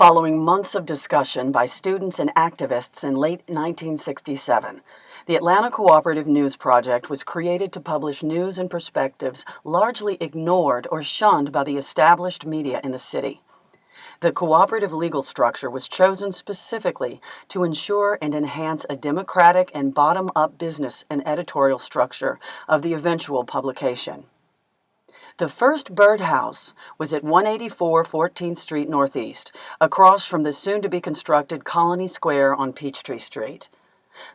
Following months of discussion by students and activists in late 1967, the Atlanta Cooperative News Project was created to publish news and perspectives largely ignored or shunned by the established media in the city. The cooperative legal structure was chosen specifically to ensure and enhance a democratic and bottom-up business and editorial structure of the eventual publication. The first birdhouse was at 184 14th Street Northeast, across from the soon-to-be-constructed Colony Square on Peachtree Street.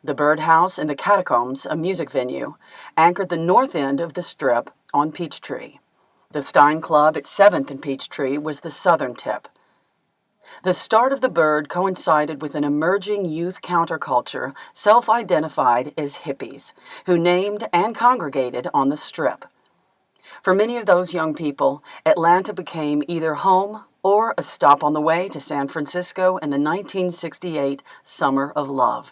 The birdhouse and the Catacombs, a music venue, anchored the north end of the strip on Peachtree. The Stein Club at 7th and Peachtree was the southern tip. The start of the Bird coincided with an emerging youth counterculture self-identified as hippies, who named and congregated on the strip. For many of those young people, Atlanta became either home or a stop on the way to San Francisco in the 1968 Summer of Love.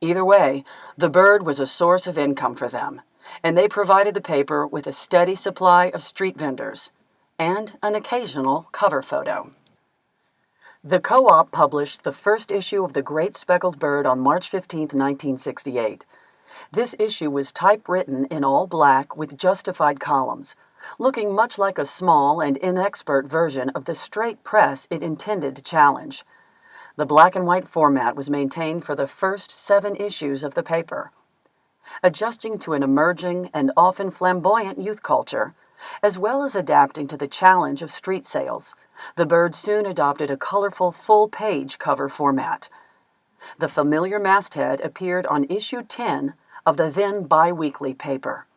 Either way, the Bird was a source of income for them, and they provided the paper with a steady supply of street vendors and an occasional cover photo. The Co-op published the first issue of the Great Speckled Bird on March 15, 1968. This issue was typewritten in all black with justified columns, looking much like a small and inexpert version of the straight press it intended to challenge. The black and white format was maintained for the first 7 issues of the paper. Adjusting to an emerging and often flamboyant youth culture, as well as adapting to the challenge of street sales, the Bird soon adopted a colorful full-page cover format. The familiar masthead appeared on issue 10 of the then bi-weekly paper.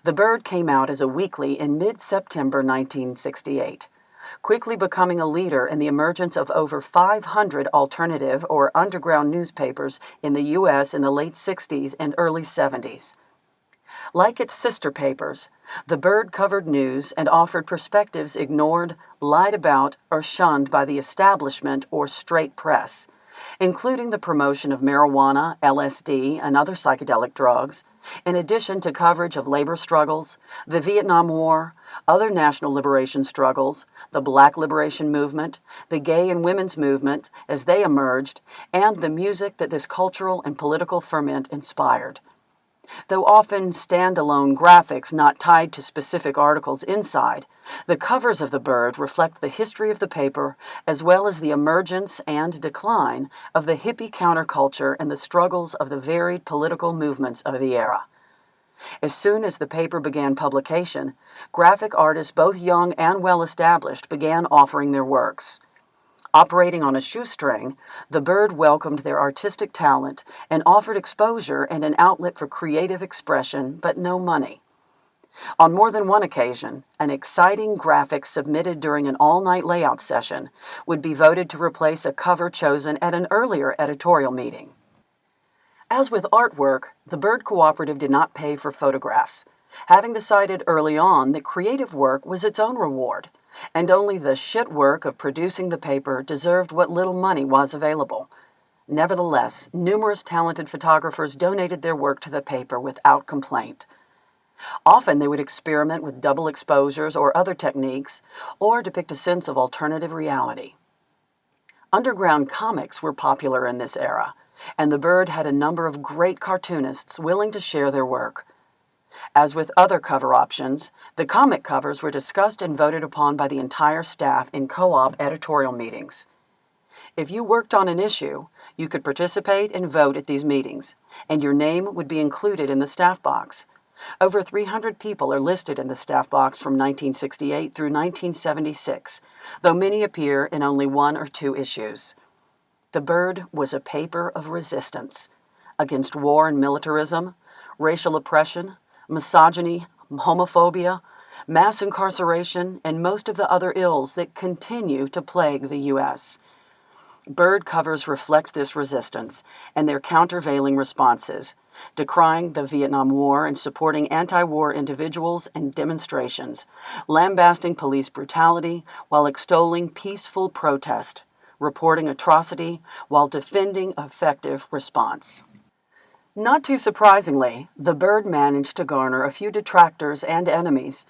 The Bird came out as a weekly in mid-September 1968, quickly becoming a leader in the emergence of over 500 alternative or underground newspapers in the U.S. in the late 60s and early 70s. Like its sister papers, the Bird covered news and offered perspectives ignored, lied about, or shunned by the establishment or straight press, including the promotion of marijuana, LSD, and other psychedelic drugs, in addition to coverage of labor struggles, the Vietnam War, other national liberation struggles, the Black liberation movement, the gay and women's movement as they emerged, and the music that this cultural and political ferment inspired. Though often standalone graphics not tied to specific articles inside, the covers of the Bird reflect the history of the paper as well as the emergence and decline of the hippie counterculture and the struggles of the varied political movements of the era. As soon as the paper began publication, graphic artists both young and well-established began offering their works. Operating on a shoestring, the Bird welcomed their artistic talent and offered exposure and an outlet for creative expression, but no money. On more than one occasion, an exciting graphic submitted during an all-night layout session would be voted to replace a cover chosen at an earlier editorial meeting. As with artwork, the Bird Cooperative did not pay for photographs, having decided early on that creative work was its own reward, and only the shit work of producing the paper deserved what little money was available. Nevertheless, numerous talented photographers donated their work to the paper without complaint. Often they would experiment with double exposures or other techniques, or depict a sense of alternative reality. Underground comics were popular in this era, and the Bird had a number of great cartoonists willing to share their work. As with other cover options, the comic covers were discussed and voted upon by the entire staff in co-op editorial meetings. If you worked on an issue, you could participate and vote at these meetings, and your name would be included in the staff box. Over 300 people are listed in the staff box from 1968 through 1976, though many appear in only 1 or 2 issues. The Bird was a paper of resistance against war and militarism, racial oppression, misogyny, homophobia, mass incarceration, and most of the other ills that continue to plague the U.S. Bird covers reflect this resistance and their countervailing responses, decrying the Vietnam War and supporting anti-war individuals and demonstrations, lambasting police brutality while extolling peaceful protest, reporting atrocity while defending effective response. Not too surprisingly, the Bird managed to garner a few detractors and enemies.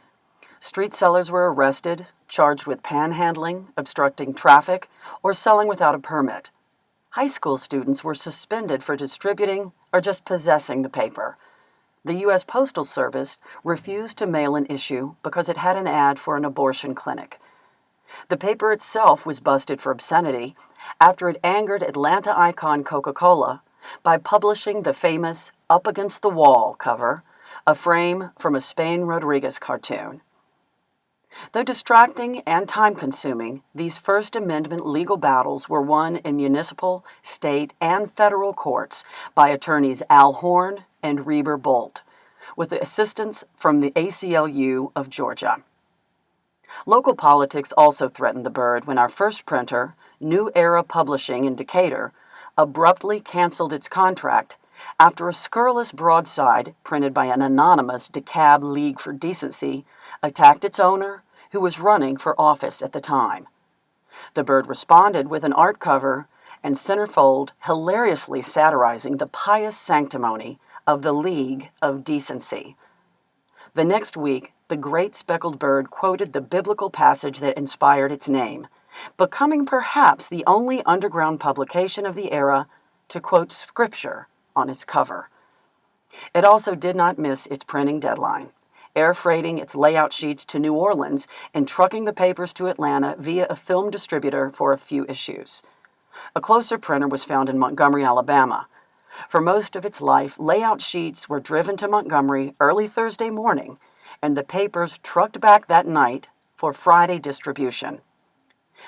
Street sellers were arrested, charged with panhandling, obstructing traffic, or selling without a permit. High school students were suspended for distributing or just possessing the paper. The U.S. Postal Service refused to mail an issue because it had an ad for an abortion clinic. The paper itself was busted for obscenity after it angered Atlanta icon Coca-Cola by publishing the famous Up Against the Wall cover, a frame from a Spain Rodriguez cartoon. Though distracting and time-consuming, these First Amendment legal battles were won in municipal, state, and federal courts by attorneys Al Horn and Reber Bolt, with the assistance from the ACLU of Georgia. Local politics also threatened the Bird when our first printer, New Era Publishing in Decatur, abruptly canceled its contract after a scurrilous broadside printed by an anonymous DeKalb League for Decency attacked its owner, who was running for office at the time. The Bird responded with an art cover and centerfold hilariously satirizing the pious sanctimony of the League of Decency. The next week, the Great Speckled Bird quoted the biblical passage that inspired its name, becoming perhaps the only underground publication of the era to quote Scripture on its cover. It also did not miss its printing deadline, air freighting its layout sheets to New Orleans and trucking the papers to Atlanta via a film distributor for a few issues. A closer printer was found in Montgomery, Alabama. For most of its life, layout sheets were driven to Montgomery early Thursday morning, and the papers trucked back that night for Friday distribution.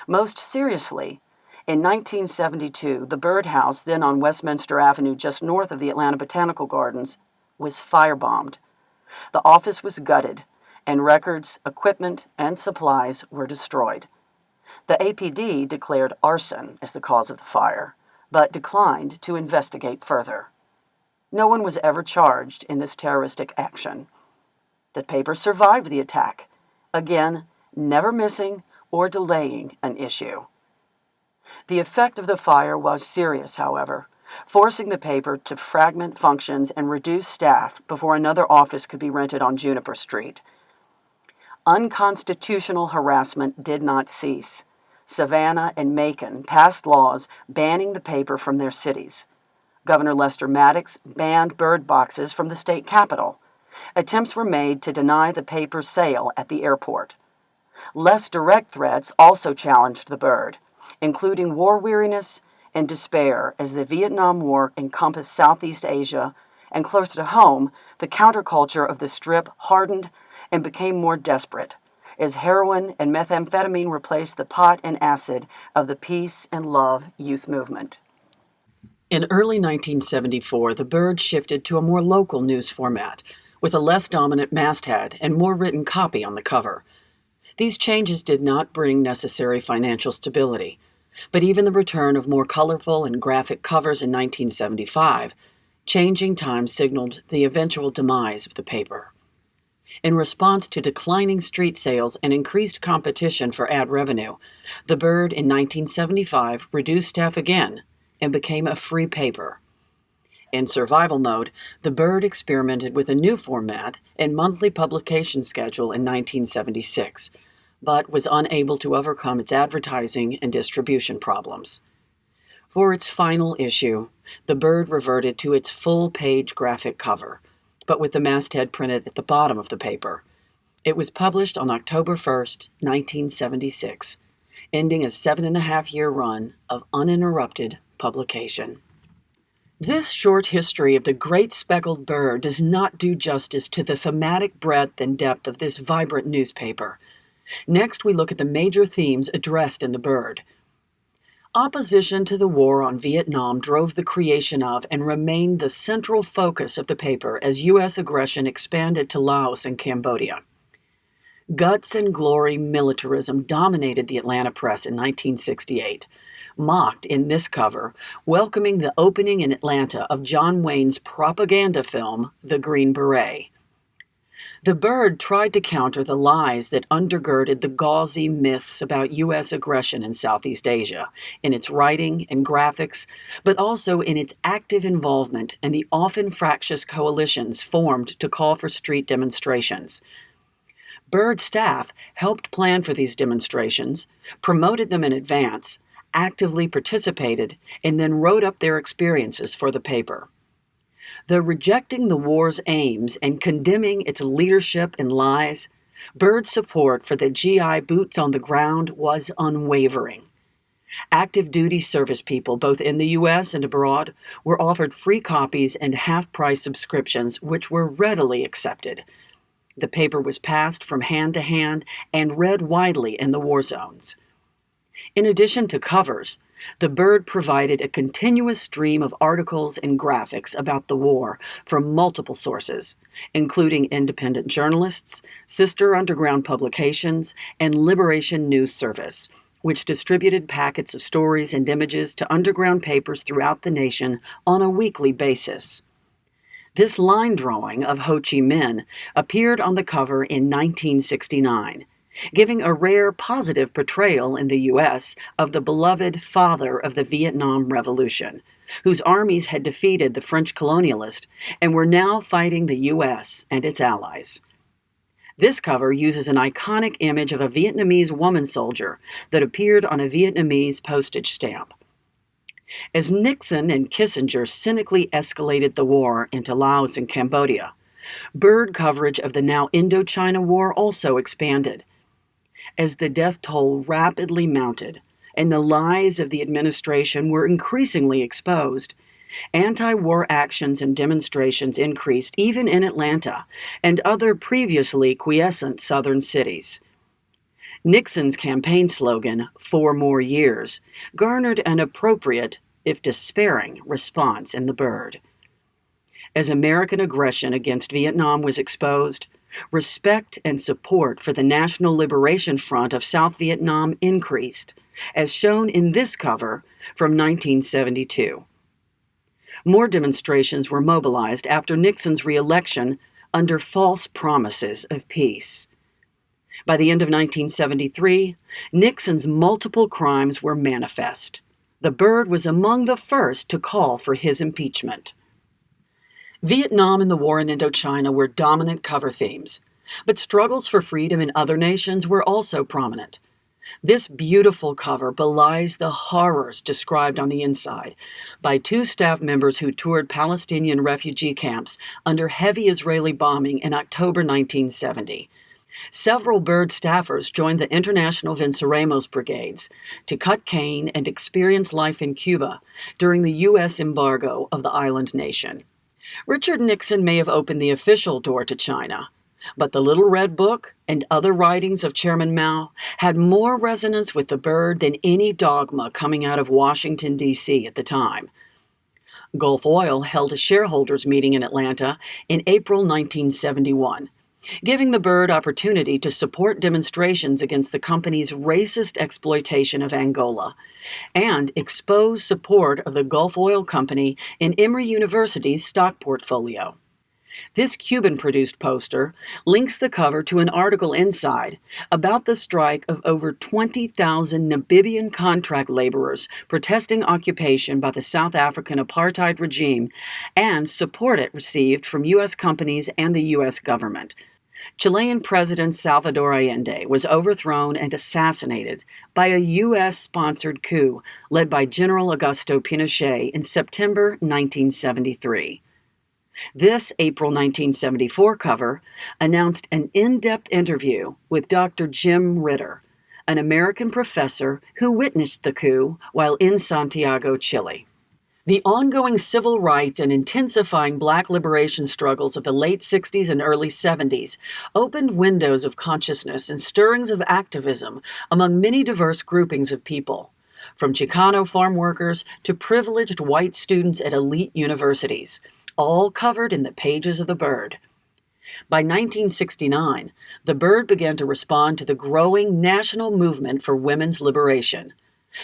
Most seriously, in 1972, the Birdhouse, then on Westminster Avenue just north of the Atlanta Botanical Gardens, was firebombed. The office was gutted, and records, equipment, and supplies were destroyed. The APD declared arson as the cause of the fire, but declined to investigate further. No one was ever charged in this terroristic action. The paper survived the attack, again, never missing or delaying an issue. The effect of the fire was serious, however, forcing the paper to fragment functions and reduce staff before another office could be rented on Juniper Street. Unconstitutional harassment did not cease. Savannah and Macon passed laws banning the paper from their cities. Governor Lester Maddox banned bird boxes from the state capitol. Attempts were made to deny the paper's sale at the airport. Less direct threats also challenged the Bird, including war weariness and despair as the Vietnam War encompassed Southeast Asia, and closer to home, the counterculture of the Strip hardened and became more desperate, as heroin and methamphetamine replaced the pot and acid of the peace and love youth movement. In early 1974, the Bird shifted to a more local news format, with a less dominant masthead and more written copy on the cover. These changes did not bring necessary financial stability, but even the return of more colorful and graphic covers in 1975, changing times signaled the eventual demise of the paper. In response to declining street sales and increased competition for ad revenue, the Bird in 1975 reduced staff again and became a free paper. In survival mode, the Bird experimented with a new format and monthly publication schedule in 1976, but was unable to overcome its advertising and distribution problems. For its final issue, the Bird reverted to its full-page graphic cover, but with the masthead printed at the bottom of the paper. It was published on October 1st, 1976, ending a 7.5-year run of uninterrupted publication. This short history of the Great Speckled Bird does not do justice to the thematic breadth and depth of this vibrant newspaper. Next, we look at the major themes addressed in the Bird. Opposition to the war on Vietnam drove the creation of and remained the central focus of the paper as U.S. aggression expanded to Laos and Cambodia. Guts and glory militarism dominated the Atlanta press in 1968, mocked in this cover, welcoming the opening in Atlanta of John Wayne's propaganda film, The Green Beret. The Bird tried to counter the lies that undergirded the gauzy myths about U.S. aggression in Southeast Asia, in its writing and graphics, but also in its active involvement in the often fractious coalitions formed to call for street demonstrations. Bird staff helped plan for these demonstrations, promoted them in advance, actively participated, and then wrote up their experiences for the paper. Though rejecting the war's aims and condemning its leadership and lies, Bird's support for the GI boots on the ground was unwavering. Active duty service people, both in the U.S. and abroad, were offered free copies and half-price subscriptions, which were readily accepted. The paper was passed from hand to hand and read widely in the war zones. In addition to covers, the Bird provided a continuous stream of articles and graphics about the war from multiple sources, including independent journalists, sister underground publications, and Liberation News Service, which distributed packets of stories and images to underground papers throughout the nation on a weekly basis. This line drawing of Ho Chi Minh appeared on the cover in 1969, giving a rare positive portrayal in the U.S. of the beloved father of the Vietnam Revolution, whose armies had defeated the French colonialists and were now fighting the U.S. and its allies. This cover uses an iconic image of a Vietnamese woman soldier that appeared on a Vietnamese postage stamp. As Nixon and Kissinger cynically escalated the war into Laos and Cambodia, Bird coverage of the now Indochina War also expanded. As the death toll rapidly mounted and the lies of the administration were increasingly exposed, anti-war actions and demonstrations increased even in Atlanta and other previously quiescent southern cities. Nixon's campaign slogan, "4 more years," garnered an appropriate, if despairing, response in the Bird. As American aggression against Vietnam was exposed, respect and support for the National Liberation Front of South Vietnam increased, as shown in this cover from 1972. More demonstrations were mobilized after Nixon's re-election under false promises of peace. By the end of 1973, Nixon's multiple crimes were manifest. The Bird was among the first to call for his impeachment. Vietnam and the war in Indochina were dominant cover themes, but struggles for freedom in other nations were also prominent. This beautiful cover belies the horrors described on the inside by 2 staff members who toured Palestinian refugee camps under heavy Israeli bombing in October 1970. Several Bird staffers joined the International Venceremos Brigades to cut cane and experience life in Cuba during the U.S. embargo of the island nation. Richard Nixon may have opened the official door to China, but the Little Red Book and other writings of Chairman Mao had more resonance with the Bird than any dogma coming out of Washington, D.C. at the time. Gulf Oil held a shareholders meeting in Atlanta in April 1971, giving the Bird opportunity to support demonstrations against the company's racist exploitation of Angola and expose support of the Gulf Oil Company in Emory University's stock portfolio. This Cuban-produced poster links the cover to an article inside about the strike of over 20,000 Namibian contract laborers protesting occupation by the South African apartheid regime and support it received from U.S. companies and the U.S. government. Chilean President Salvador Allende was overthrown and assassinated by a U.S.-sponsored coup led by General Augusto Pinochet in September 1973. This April 1974 cover announced an in-depth interview with Dr. Jim Ritter, an American professor who witnessed the coup while in Santiago, Chile. The ongoing civil rights and intensifying Black liberation struggles of the late 60s and early 70s opened windows of consciousness and stirrings of activism among many diverse groupings of people, from Chicano farm workers to privileged white students at elite universities, all covered in the pages of the Bird. By 1969, the Bird began to respond to the growing national movement for women's liberation.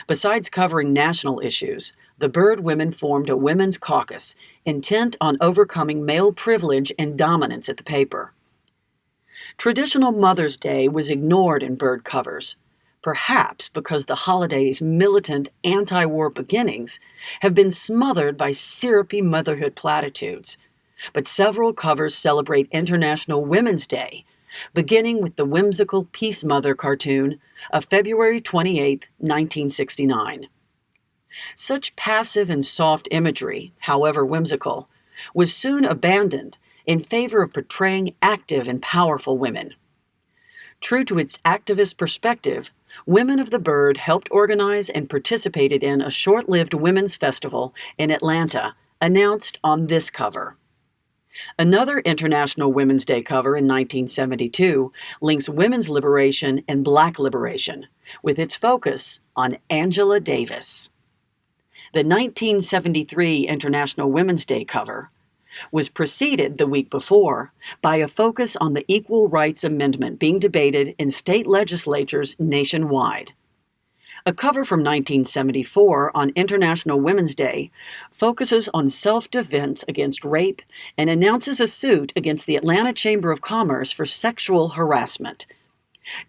Besides covering national issues, the Bird women formed a women's caucus intent on overcoming male privilege and dominance at the paper. Traditional Mother's Day was ignored in Bird covers, perhaps because the holiday's militant anti-war beginnings have been smothered by syrupy motherhood platitudes. But several covers celebrate International Women's Day, beginning with the whimsical Peace Mother cartoon of February 28, 1969. Such passive and soft imagery, however whimsical, was soon abandoned in favor of portraying active and powerful women. True to its activist perspective, Women of the Bird helped organize and participated in a short-lived women's festival in Atlanta, announced on this cover. Another International Women's Day cover in 1972 links women's liberation and Black liberation, with its focus on Angela Davis. The 1973 International Women's Day cover was preceded the week before by a focus on the Equal Rights Amendment being debated in state legislatures nationwide. A cover from 1974 on International Women's Day focuses on self-defense against rape and announces a suit against the Atlanta Chamber of Commerce for sexual harassment.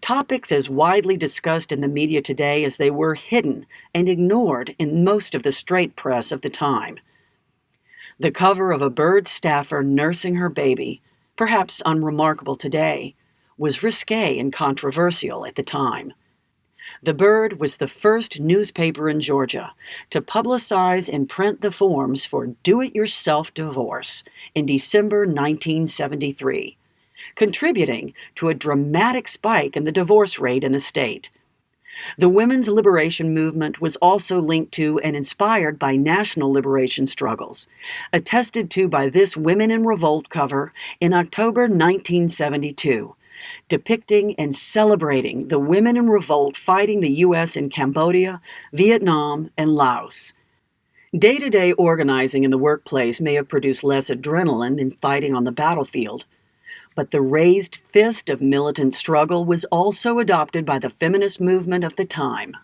Topics as widely discussed in the media today as they were hidden and ignored in most of the straight press of the time. The cover of a Bird staffer nursing her baby, perhaps unremarkable today, was risque and controversial at the time. The Bird was the first newspaper in Georgia to publicize and print the forms for do-it-yourself divorce in December 1973, contributing to a dramatic spike in the divorce rate in the state. The women's liberation movement was also linked to and inspired by national liberation struggles, attested to by this Women in Revolt cover in October 1972, depicting and celebrating the women in revolt fighting the U.S. in Cambodia, Vietnam, and Laos. Day-to-day organizing in the workplace may have produced less adrenaline than fighting on the battlefield, but the raised fist of militant struggle was also adopted by the feminist movement of the time.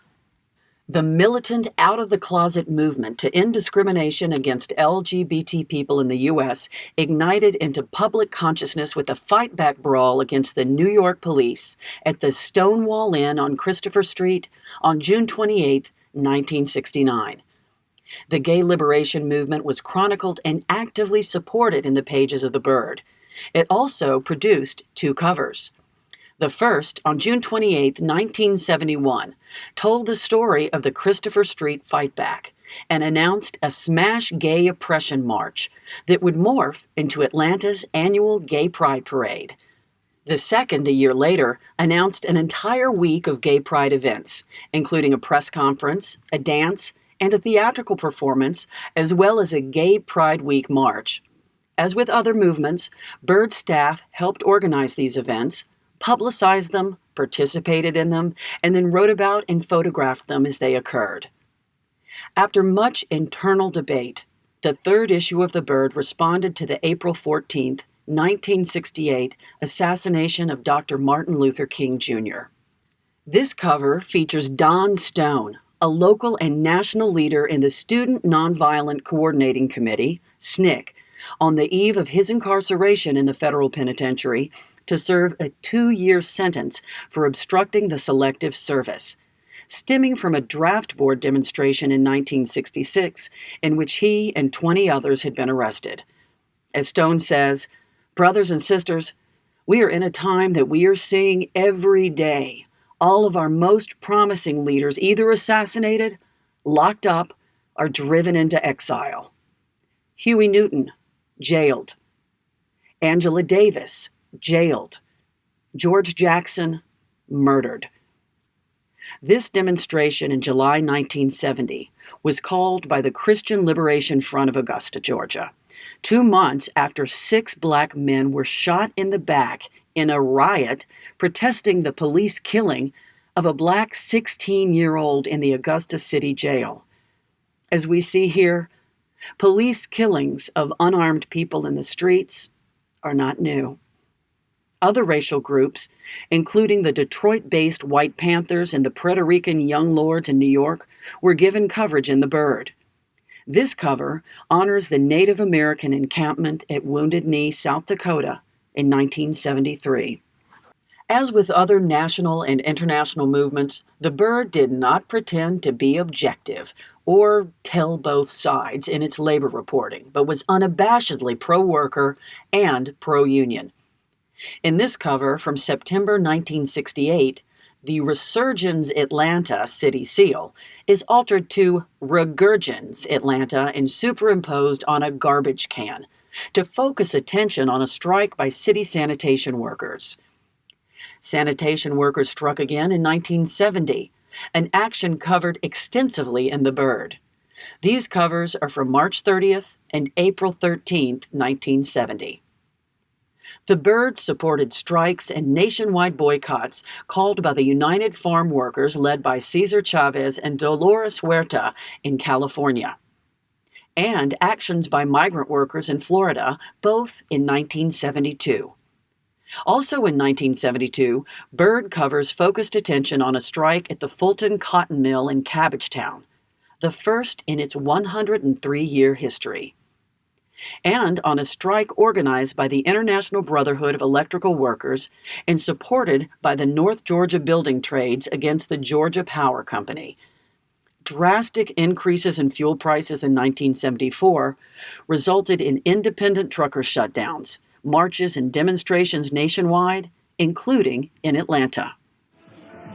The militant out-of-the-closet movement to end discrimination against LGBT people in the U.S. ignited into public consciousness with a fight-back brawl against the New York police at the Stonewall Inn on Christopher Street on June 28, 1969. The gay liberation movement was chronicled and actively supported in the pages of the Bird. It also produced two covers. The first, on June 28, 1971, told the story of the Christopher Street Fightback and announced a Smash Gay Oppression March that would morph into Atlanta's annual Gay Pride Parade. The second, a year later, announced an entire week of Gay Pride events, including a press conference, a dance, and a theatrical performance, as well as a Gay Pride Week march. As with other movements, Bird staff helped organize these events, publicized them, participated in them, and then wrote about and photographed them as they occurred. After much internal debate, the third issue of the Bird responded to the April 14, 1968 assassination of Dr. Martin Luther King, Jr. This cover features Don Stone, a local and national leader in the Student Nonviolent Coordinating Committee, SNCC, on the eve of his incarceration in the federal penitentiary to serve a 2-year sentence for obstructing the selective service, stemming from a draft board demonstration in 1966 in which he and 20 others had been arrested. As Stone says, "Brothers and sisters, we are in a time that we are seeing every day all of our most promising leaders either assassinated, locked up, or driven into exile. Huey Newton, jailed. Angela Davis, jailed. George Jackson, murdered." This demonstration in July 1970 was called by the Christian Liberation Front of Augusta, Georgia, 2 months after 6 Black men were shot in the back in a riot protesting the police killing of a Black 16-year-old in the Augusta City Jail. As we see here, police killings of unarmed people in the streets are not new. Other racial groups, including the Detroit-based White Panthers and the Puerto Rican Young Lords in New York, were given coverage in the Bird. This cover honors the Native American encampment at Wounded Knee, South Dakota in 1973. As with other national and international movements, the Bird did not pretend to be objective or tell both sides in its labor reporting, but was unabashedly pro-worker and pro-union. In this cover from September 1968, the Resurgens Atlanta city seal is altered to Regurgens Atlanta and superimposed on a garbage can to focus attention on a strike by city sanitation workers. Sanitation workers struck again in 1970, an action covered extensively in The Bird. These covers are from March 30th and April 13th, 1970. The Bird supported strikes and nationwide boycotts called by the United Farm Workers led by Cesar Chavez and Dolores Huerta in California, and actions by migrant workers in Florida, both in 1972. Also in 1972, Bird covers focused attention on a strike at the Fulton Cotton Mill in Cabbagetown, the first in its 103-year history, and on a strike organized by the International Brotherhood of Electrical Workers and supported by the North Georgia Building Trades against the Georgia Power Company. Drastic increases in fuel prices in 1974 resulted in independent trucker shutdowns, marches and demonstrations nationwide, including in Atlanta.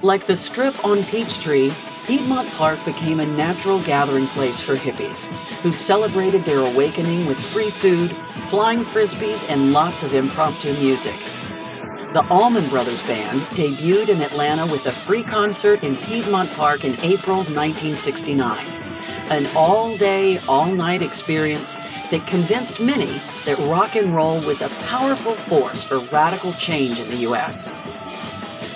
Like the Strip on Peachtree, Piedmont Park became a natural gathering place for hippies, who celebrated their awakening with free food, flying frisbees, and lots of impromptu music. The Allman Brothers Band debuted in Atlanta with a free concert in Piedmont Park in April 1969. An all-day, all-night experience that convinced many that rock and roll was a powerful force for radical change in the U.S.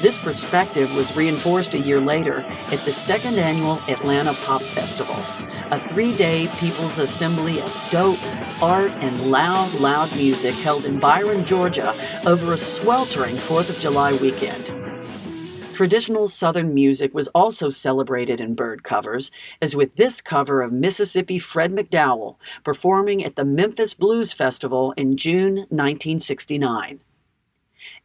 This perspective was reinforced a year later at the second annual Atlanta Pop Festival, a 3-day people's assembly of dope, art, and loud music held in Byron, Georgia over a sweltering 4th of July weekend. Traditional Southern music was also celebrated in Bird covers, as with this cover of Mississippi Fred McDowell performing at the Memphis Blues Festival in June 1969.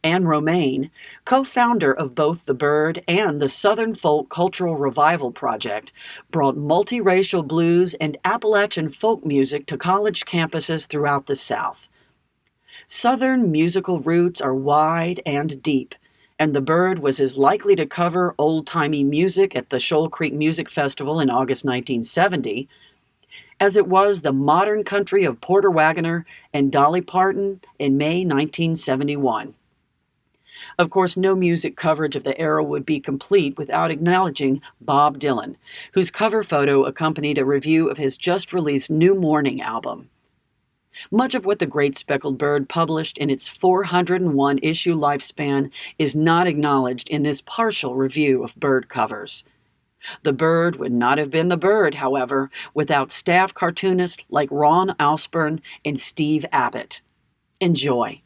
Anne Romaine, co-founder of both The Bird and the Southern Folk Cultural Revival Project, brought multiracial blues and Appalachian folk music to college campuses throughout the South. Southern musical roots are wide and deep, and The Bird was as likely to cover old-timey music at the Shoal Creek Music Festival in August 1970 as it was the modern country of Porter Wagoner and Dolly Parton in May 1971. Of course, no music coverage of the era would be complete without acknowledging Bob Dylan, whose cover photo accompanied a review of his just-released New Morning album. Much of what the Great Speckled Bird published in its 401-issue lifespan is not acknowledged in this partial review of Bird covers. The Bird would not have been The Bird, however, without staff cartoonists like Ron Alspern and Steve Abbott. Enjoy.